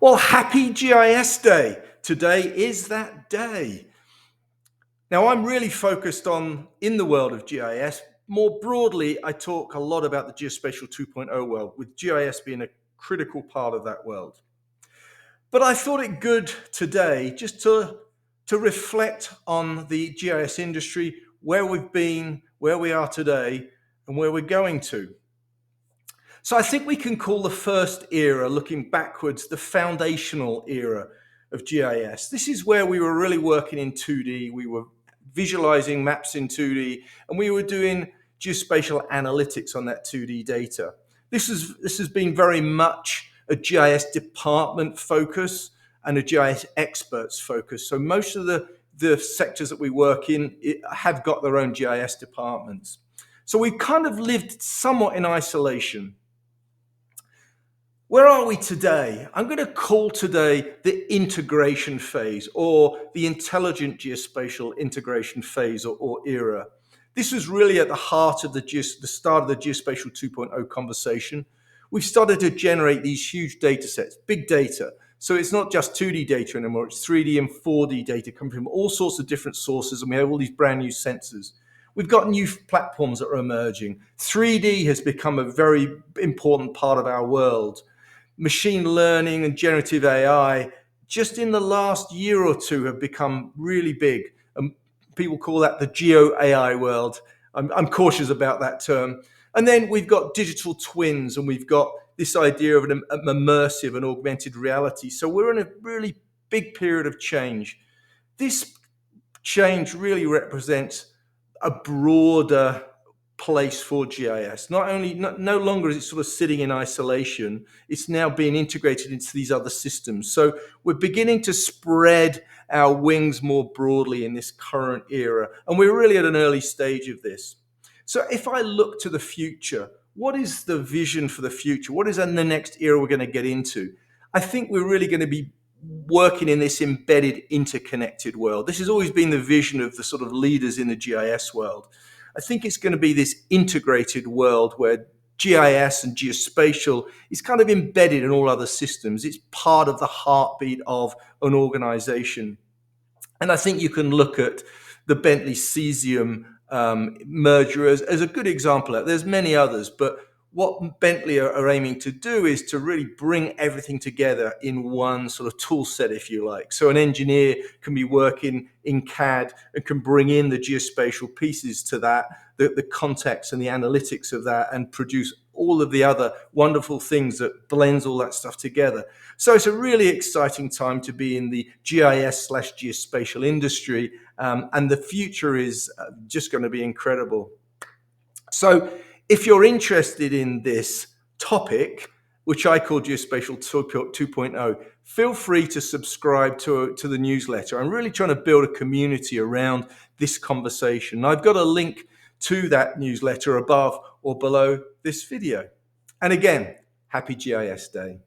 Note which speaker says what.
Speaker 1: Well, happy GIS Day. Today is that day. Now, I'm really focused on in the world of GIS. More broadly, I talk a lot about the Geospatial 2.0 world, with GIS being a critical part of that world. But I thought it good today just to reflect on the GIS industry, where we've been, where we are today, and where we're going to. So I think we can call the first era, looking backwards, the foundational era of GIS. This is where we were really working in 2D. We were visualizing maps in 2D, and we were doing geospatial analytics on that 2D data. This has been very much a GIS department focus and a GIS experts focus. So most of the sectors that we work in have got their own GIS departments. So we've kind of lived somewhat in isolation. Where are we today? I'm going to call today the integration phase, or the intelligent geospatial integration phase or era. This was really at the heart of the start of the Geospatial 2.0 conversation. We've started to generate these huge data sets, big data. So it's not just 2D data anymore, it's 3D and 4D data coming from all sorts of different sources, and we have all these brand new sensors. We've got new platforms that are emerging. 3D has become a very important part of our world. Machine learning and generative AI, just in the last year or two, have become really big. And people call that the Geo-AI world. I'm cautious about that term. And then we've got digital twins, and we've got this idea of an immersive and augmented reality. So we're in a really big period of change. This change really represents a broader place for GIS. No longer is it sort of sitting in isolation, it's now being integrated into these other systems. So we're beginning to spread our wings more broadly in this current era, and we're really at an early stage of this. So if I look to the future, what is the vision for the future? What is in the next era we're going to get into? I think we're really going to be working in this embedded, interconnected world. This has always been the vision of the sort of leaders in the GIS world. I think it's going to be this integrated world where GIS and geospatial is kind of embedded in all other systems. It's part of the heartbeat of an organization. And I think you can look at the Bentley Cesium merger as a good example. There's many others, but what Bentley are aiming to do is to really bring everything together in one sort of tool set, if you like. So an engineer can be working in CAD and can bring in the geospatial pieces to that, the context and the analytics of that, and produce all of the other wonderful things that blends all that stuff together. So it's a really exciting time to be in the GIS/geospatial industry, and the future is just going to be incredible. So if you're interested in this topic, which I call Geospatial 2.0, feel free to subscribe to the newsletter. I'm really trying to build a community around this conversation. I've got a link to that newsletter above or below this video. And again, happy GIS Day.